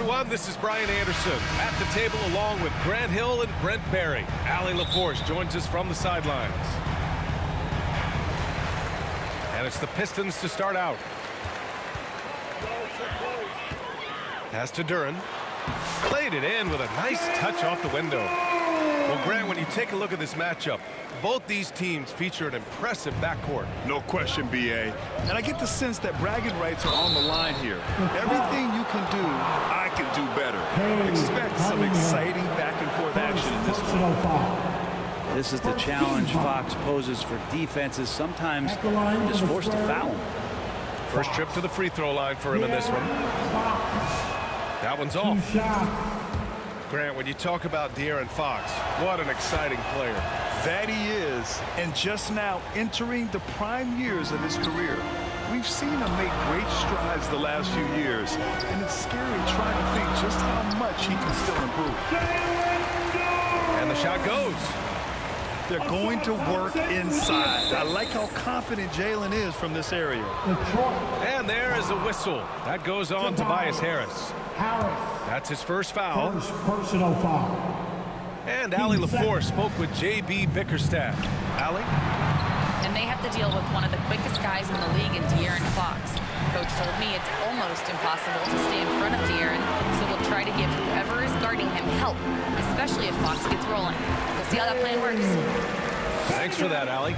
everyone. This is Brian Anderson at the table along with Grant Hill and Brent Barry. Allie LaForce joins us from the sidelines. And it's the Pistons to start out. Pass to Duren. Played it in with a nice touch off the window. Well, Grant, when you take a look at this matchup, both these teams feature an impressive backcourt. No question, B.A. And I get the sense that bragging rights are on the line here. Everything you can do, I can do better. Expect some exciting back-and-forth action in this one. This is the challenge Fox poses for defenses, sometimes just forced to foul him. First trip to the free throw line for him in this one. That one's off. Grant, when you talk about De'Aaron Fox, what an exciting player. That he is, and just now entering the prime years of his career. We've seen him make great strides the last few years, and it's scary trying to think just how much he can still improve. And the shot goes. They're going to work inside. I like how confident Jalen is from this area. And there is a whistle. That goes on Tobias Harris. That's his first foul. Personal foul. And Allie LaForce spoke with J.B. Bickerstaff. Allie? And they have to deal with one of the quickest guys in the league in De'Aaron Fox. Coach told me it's almost impossible to stay in front of De'Aaron, so we'll try to give whoever is guarding him help, especially if Fox gets rolling. We'll see how that plan works. Thanks for that, Allie.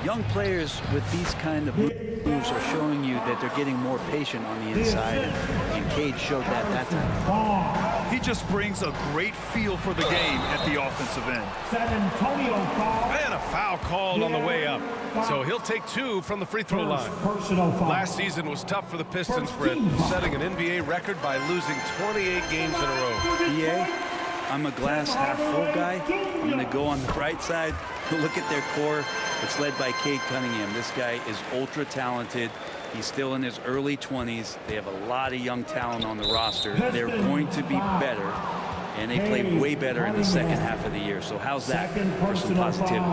Young players with these kind of moves are showing you that they're getting more patient on the inside, and Cade showed that time. He just brings a great feel for the game at the offensive end. San Antonio foul. And a foul called on the way up. So he'll take two from the free throw line. Personal foul. Last season was tough for the Pistons, Brent, setting an NBA record by losing 28 games in a row. BA, I'm a glass half full guy. I'm going to go on the right side. Look at their core. It's led by Cade Cunningham. This guy is ultra talented. He's still in his early 20s. They have a lot of young talent on the roster. They're going to be better, and they played way better in the second half of the year. So how's that for some positivity?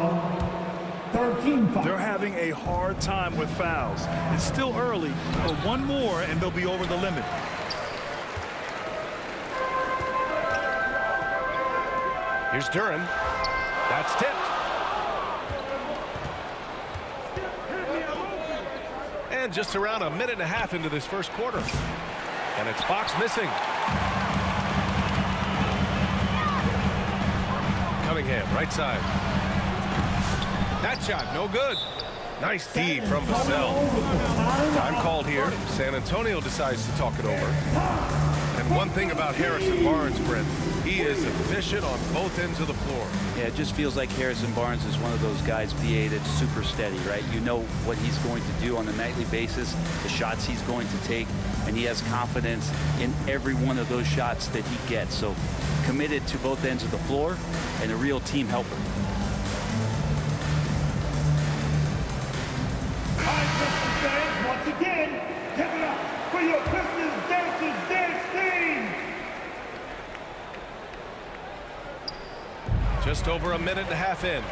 13 fouls. They're having a hard time with fouls. It's still early, but one more and they'll be over the limit. Here's Duren. That's tipped. And just around a minute and a half into this first quarter. And it's Fox missing. Cunningham, right side. That shot, no good. Nice D from Vassell. Time called here. San Antonio decides to talk it over. And one thing about Harrison Barnes, Brent, he is efficient on both ends of the floor. Yeah, it just feels like Harrison Barnes is one of those guys, BA, that's super steady, right? You know what he's going to do on a nightly basis, the shots he's going to take, and he has confidence in every one of those shots that he gets. So committed to both ends of the floor and a real team helper. Once again, give it up for your Pistons Dancers Dance Team. Just over a minute and a half in.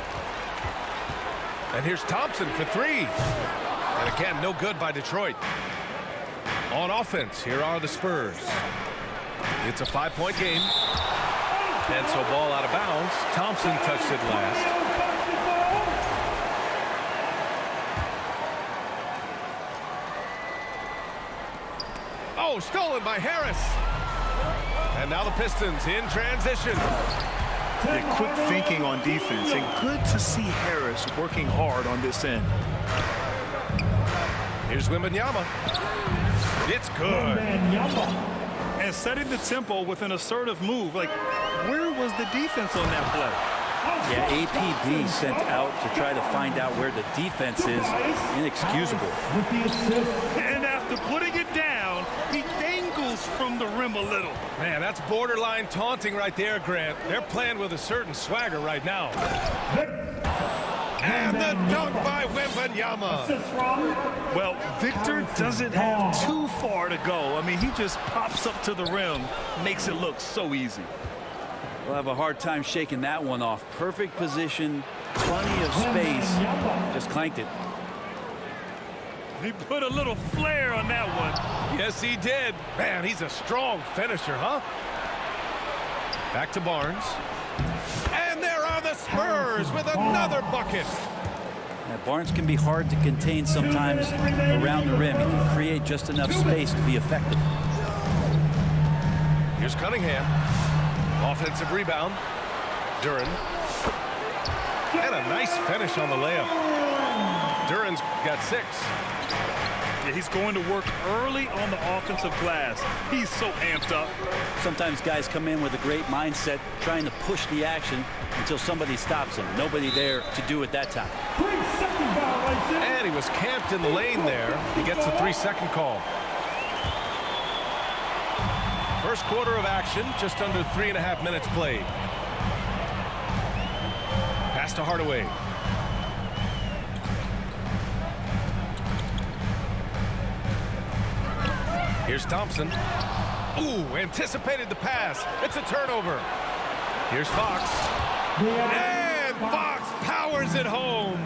And here's Thompson for three. And again, no good by Detroit. On offense, here are the Spurs. It's a 5-point game. And so ball out of bounds. Thompson touched it last. Oh, stolen by Harris. And now the Pistons in transition. They're quick thinking on defense, and good to see Harris working hard on this end. Here's Wembanyama. It's good. And setting the tempo with an assertive move. Like, where was the defense on that play? Yeah, APB sent out to try to find out where the defense is. Inexcusable. And after putting it down, he dangles from the rim a little. Man, that's borderline taunting right there, Grant. They're playing with a certain swagger right now. And the dunk by Wembanyama. Well, Victor doesn't have too far to go. I mean, he just pops up to the rim, makes it look so easy. We'll have a hard time shaking that one off. Perfect position, plenty of space, just clanked it. He put a little flair on that one. Yes, he did. Man, he's a strong finisher, huh? Back to Barnes. And there are the Spurs with another bucket. Now, Barnes can be hard to contain sometimes around the rim. He can create just enough space to be effective. Here's Cunningham. Offensive rebound. Duren. And a nice finish on the layup. Duren's got 6. Yeah, he's going to work early on the offensive glass. He's so amped up. Sometimes guys come in with a great mindset trying to push the action until somebody stops him. Nobody there to do it that time. 3-second violation. And he was camped in the lane there. He gets a 3-second call. First quarter of action, just under 3.5 minutes played. Pass to Hardaway. Here's Thompson. Ooh, anticipated the pass. It's a turnover. Here's Fox. And Fox powers it home.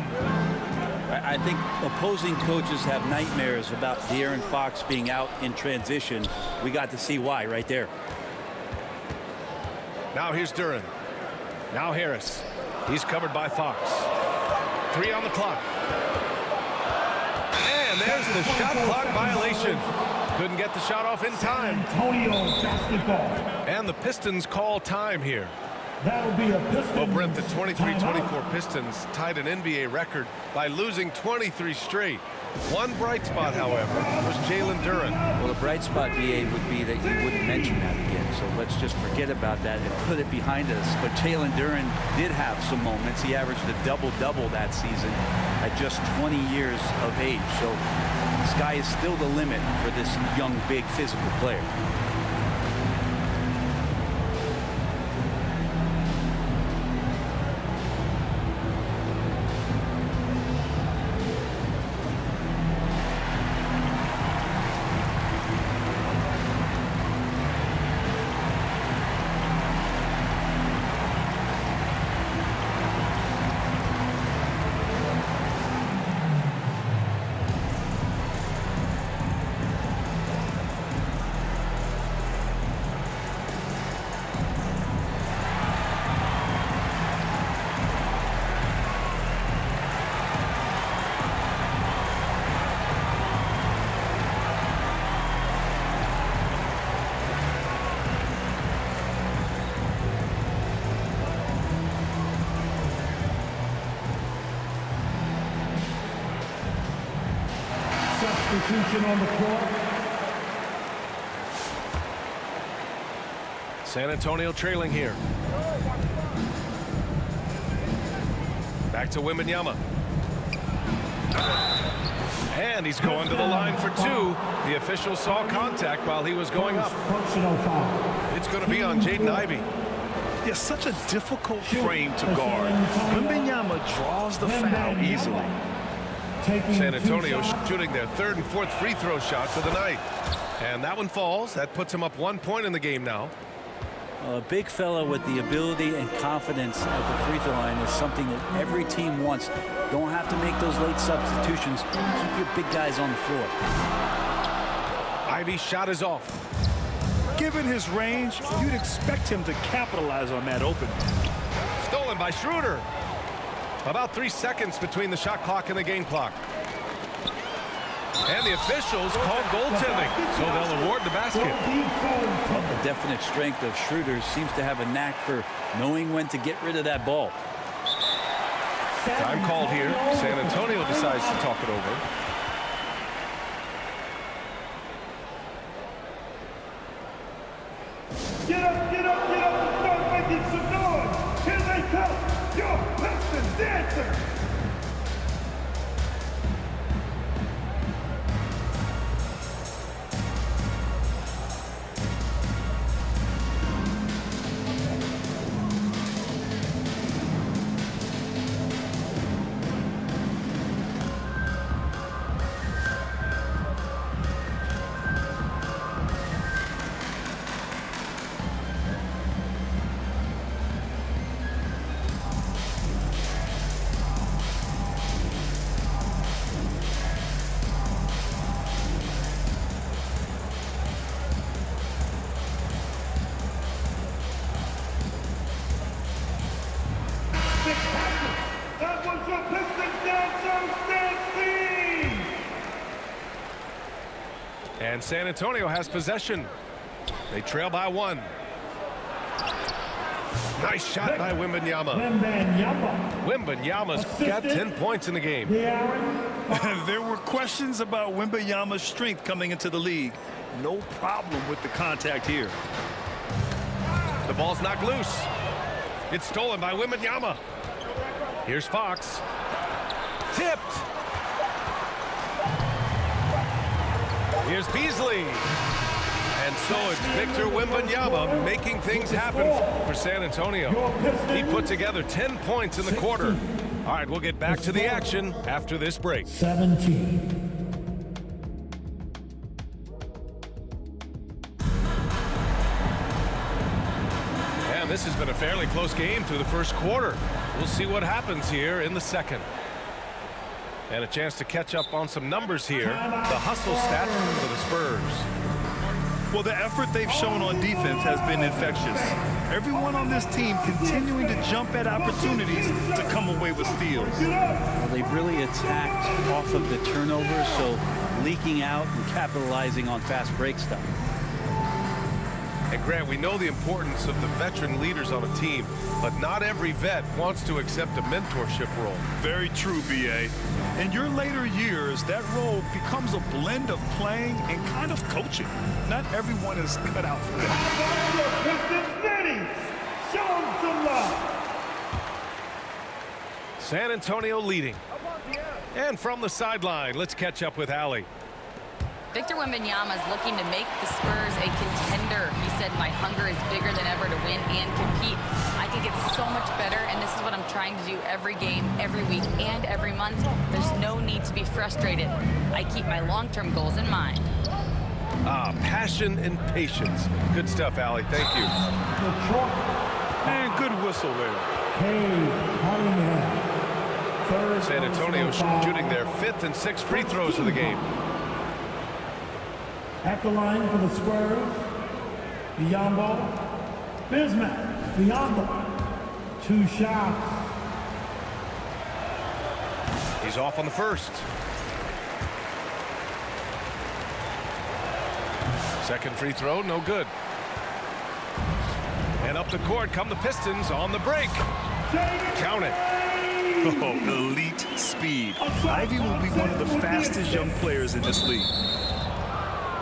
I think opposing coaches have nightmares about De'Aaron Fox being out in transition. We got to see why right there. Now here's Duren. Now Harris. He's covered by Fox. 3 on the clock. And there's the shot clock violation. Couldn't get the shot off in time. Antonio basketball. And the Pistons call time here. That'll be a Pistons. Well, Brent, the 23-24 Pistons tied an NBA record by losing 23 straight. One bright spot, however, was Jalen Duren. Well, the bright spot, BA, would be that you wouldn't mention that again. So let's just forget about that and put it behind us. But Jalen Duren did have some moments. He averaged a double-double that season at just 20 years of age. So the sky is still the limit for this young, big, physical player. Substitution on the court. San Antonio trailing here. Back to Wembanyama. And he's going to the line for 2. The official saw contact while he was going up. Personal foul. It's going to be on Jaden Ivey. Yeah, such a difficult frame to guard. Wembanyama draws the foul easily. San Antonio shooting their 3rd and 4th free throw shots of the night. And that one falls. That puts him up 1 point in the game now. A big fella with the ability and confidence at the free throw line is something that every team wants. Don't have to make those late substitutions. Keep your big guys on the floor. Ivey's shot is off. Given his range, you'd expect him to capitalize on that open. Stolen by Schroeder. About 3 seconds between the shot clock and the game clock. And the officials call goaltending, so they'll award the basket. Well, the definite strength of Schroeder seems to have a knack for knowing when to get rid of that ball. Time called here. San Antonio decides to talk it over. Get up, get up, get up and start making some noise. Here they come, your Pistons dancers. 6 passes. That was your Pistons Dancers Dance Team. And San Antonio has possession. They trail by 1. Nice shot by Wembanyama. Wembanyama's got 10 points in the game. There were questions about Wembanyama's strength coming into the league. No problem with the contact here. The ball's knocked loose. It's stolen by Wembanyama. Here's Fox. Tipped. Here's Beasley. And so it's Victor Wembanyama making things happen for San Antonio. He put together 10 points in the quarter. All right, we'll get back to the action after this break. 17. And this has been a fairly close game through the first quarter. We'll see what happens here in the second. And a chance to catch up on some numbers here. The hustle stats for the Spurs. Well, the effort they've shown on defense has been infectious. Everyone on this team continuing to jump at opportunities to come away with steals. Well, they've really attacked off of the turnovers, so leaking out and capitalizing on fast break stuff. And Grant, we know the importance of the veteran leaders on a team, but not every vet wants to accept a mentorship role. Very true, B.A. In your later years, that role becomes a blend of playing and kind of coaching. Not everyone is cut out for that. Pistons ready. Show them some love. San Antonio leading. And from the sideline, let's catch up with Allie. Victor Wembanyama is looking to make the Spurs a contender. He said, my hunger is bigger than ever to win and compete. I can get so much better, and this is what I'm trying to do every game, every week, and every month. There's no need to be frustrated. I keep my long-term goals in mind. Passion and patience. Good stuff, Allie. Thank you. And good whistle there. San Antonio shooting their 5th and 6th free throws of the game. At the line for the Spurs, Biyombo, Bismack, Biyombo, 2 shots. He's off on the first. Second free throw, no good. And up the court come the Pistons on the break. Count it. Oh, elite speed. Ivy will be one of the fastest young players in this league.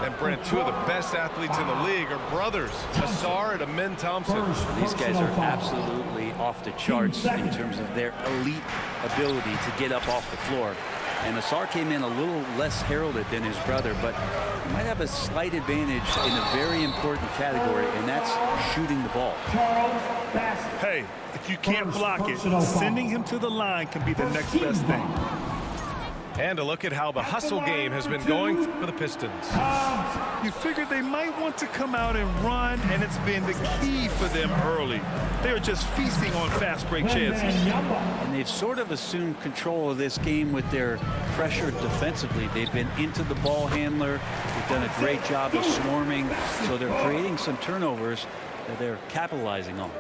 And Brent, 2 of the best athletes in the league are brothers, Ausar and Amen Thompson. These guys are absolutely off the charts in terms of their elite ability to get up off the floor. And Ausar came in a little less heralded than his brother, but he might have a slight advantage in a very important category, and that's shooting the ball. Hey, if you can't block it, sending him to the line can be the next best thing. And a look at how the hustle game has been going for the Pistons. You figured they might want to come out and run, and it's been the key for them early. They are just feasting on fast break chances. And they've sort of assumed control of this game with their pressure defensively. They've been into the ball handler. They've done a great job of swarming, so they're creating some turnovers that they're capitalizing on.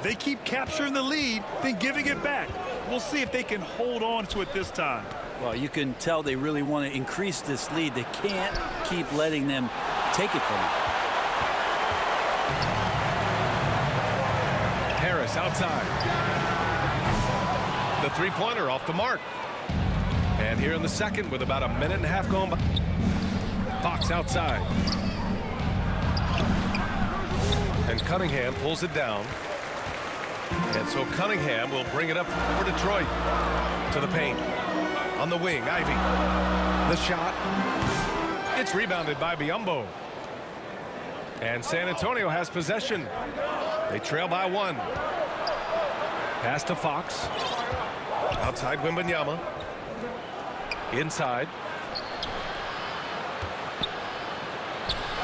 They keep capturing the lead, then giving it back. We'll see if they can hold on to it this time. Well, you can tell they really want to increase this lead. They can't keep letting them take it from them. Harris outside. The three-pointer off the mark. And here in the second with about a minute and a half going by. Fox outside. And Cunningham pulls it down. And so Cunningham will bring it up for Detroit. To the paint. On the wing, Ivy. The shot. It's rebounded by Biyombo. And San Antonio has possession. They trail by 1. Pass to Fox. Outside Wembanyama. Inside.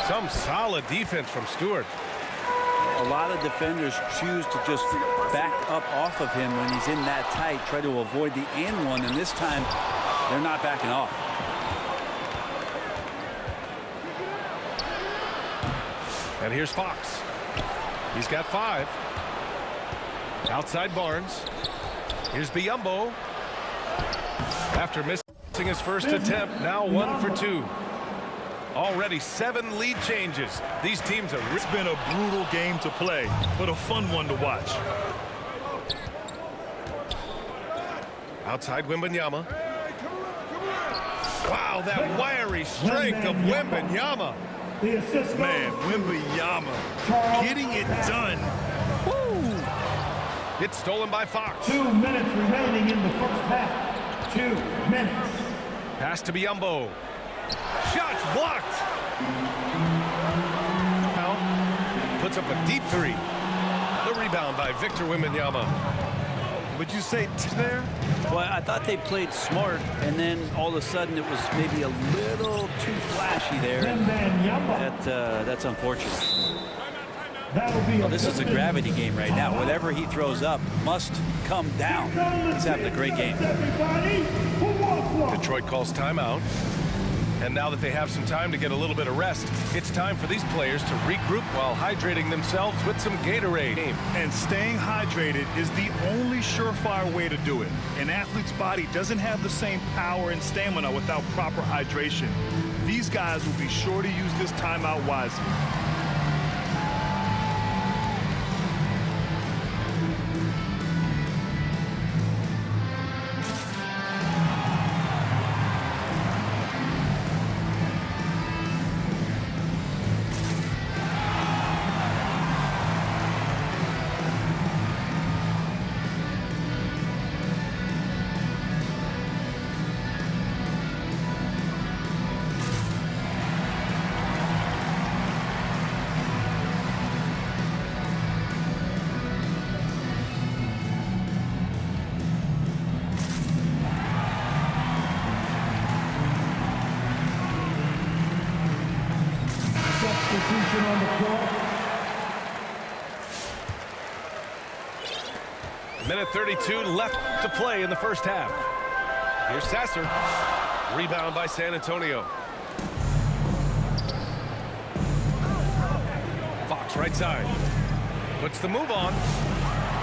Some solid defense from Stewart. A lot of defenders choose to just back up off of him when he's in that tight, try to avoid the and one, and this time they're not backing off. And here's Fox. He's got 5. Outside Barnes. Here's Biyombo. After missing his first attempt, now 1 for 2. Already 7 lead changes. These teams are... It's been a brutal game to play, but a fun one to watch. Outside Wembanyama. Wow, that wiry strength of Wembanyama. The assist Man, Wembanyama getting it done. Woo! It's stolen by Fox. 2 minutes remaining in the first half. 2 minutes. Pass to Biyombo. Shots blocked. Now puts up a deep 3. The rebound by Victor Wembanyama. Would you say there? Well, I thought they played smart, and then all of a sudden it was maybe a little too flashy there. That's unfortunate. That'll be Well, this is a gravity game right now. Whatever he throws up must come down. He's having a great game. Everybody who wants one. Detroit calls timeout. And now that they have some time to get a little bit of rest, it's time for these players to regroup while hydrating themselves with some Gatorade. And staying hydrated is the only surefire way to do it. An athlete's body doesn't have the same power and stamina without proper hydration. These guys will be sure to use this timeout wisely. Substitution on the court. Minute 32 left to play in the first half. Here's Sasser. Rebound by San Antonio. Fox right side. Puts the move on.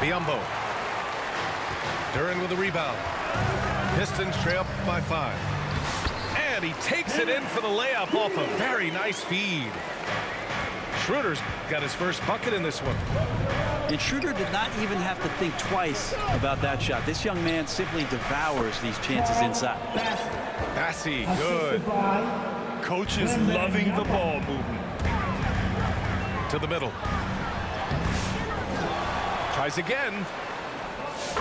Biyombo. Duren with the rebound. Pistons trail by 5. And he takes it in for the layup off a very nice feed. Schroeder's got his first bucket in this one. And Schroeder did not even have to think twice about that shot. This young man simply devours these chances inside. Bassey, good. Coach is loving the ball movement. To the middle. Tries again.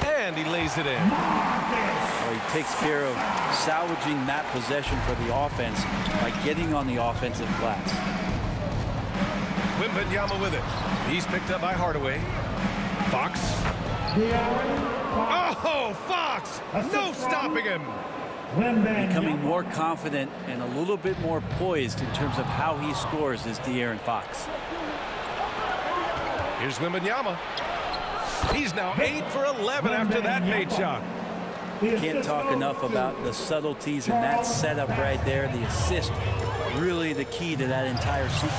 And he lays it in. Well, he takes care of salvaging that possession for the offense by getting on the offensive glass. Wembanyama with it. He's picked up by Hardaway. Fox. Oh, Fox! No stopping him. Becoming more confident and a little bit more poised in terms of how he scores is De'Aaron Fox. Here's Wembanyama. He's now 8 for 11 after that made shot. Can't talk enough about the subtleties in that setup right there. The assist, really the key to that entire sequence.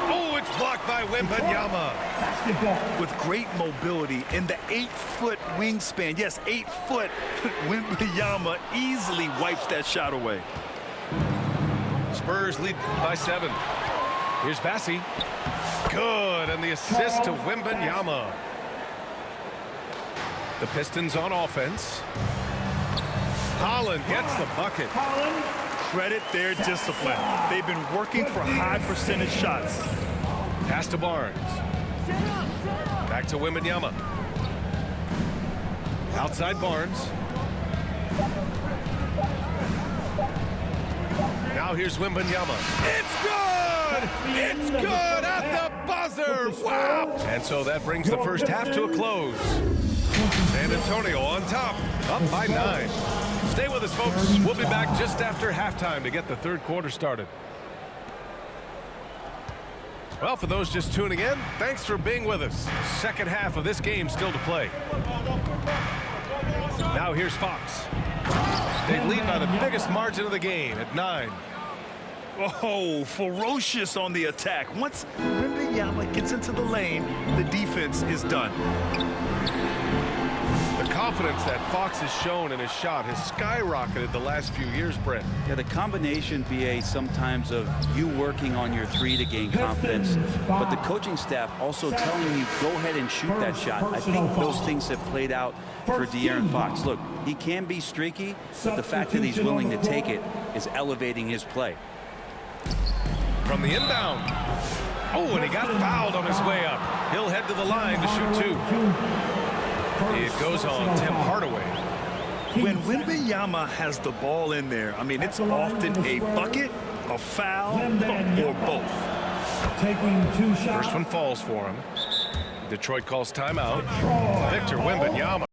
Oh, it's blocked by Wembanyama. With great mobility and the 8-foot wingspan. Yes, 8 foot. Wembanyama easily wipes that shot away. Spurs lead by 7. Here's Bassey. Good, and the assist to Wembanyama. The Pistons on offense. Holland gets the bucket. Credit their discipline. They've been working for high percentage shots. Pass to Barnes. Back to Wembanyama. Outside Barnes. Now here's Wembanyama. It's good! It's good at the buzzer! Wow! And so that brings the first half to a close. San Antonio on top, up by 9. Stay with us, folks. We'll be back just after halftime to get the third quarter started. Well, for those just tuning in, thanks for being with us. Second half of this game still to play. Now here's Fox. They lead by the biggest margin of the game at 9. Oh, ferocious on the attack. Once Wembanyama gets into the lane, the defense is done. The confidence that Fox has shown in his shot has skyrocketed the last few years, Brent. Yeah, the combination, BA, sometimes of you working on your three to gain confidence, but the coaching staff also telling you, go ahead and shoot that shot. I think those things have played out for De'Aaron Fox. Look, he can be streaky, but the fact that he's willing to take it is elevating his play. From the inbound. Oh, and he got fouled on his way up. He'll head to the line to shoot two. It goes on Tim Hardaway. When Wembanyama has the ball in there, I mean, it's often a bucket, a foul, or both. Taking 2 shots. First one falls for him. Detroit calls timeout. Victor Wembanyama.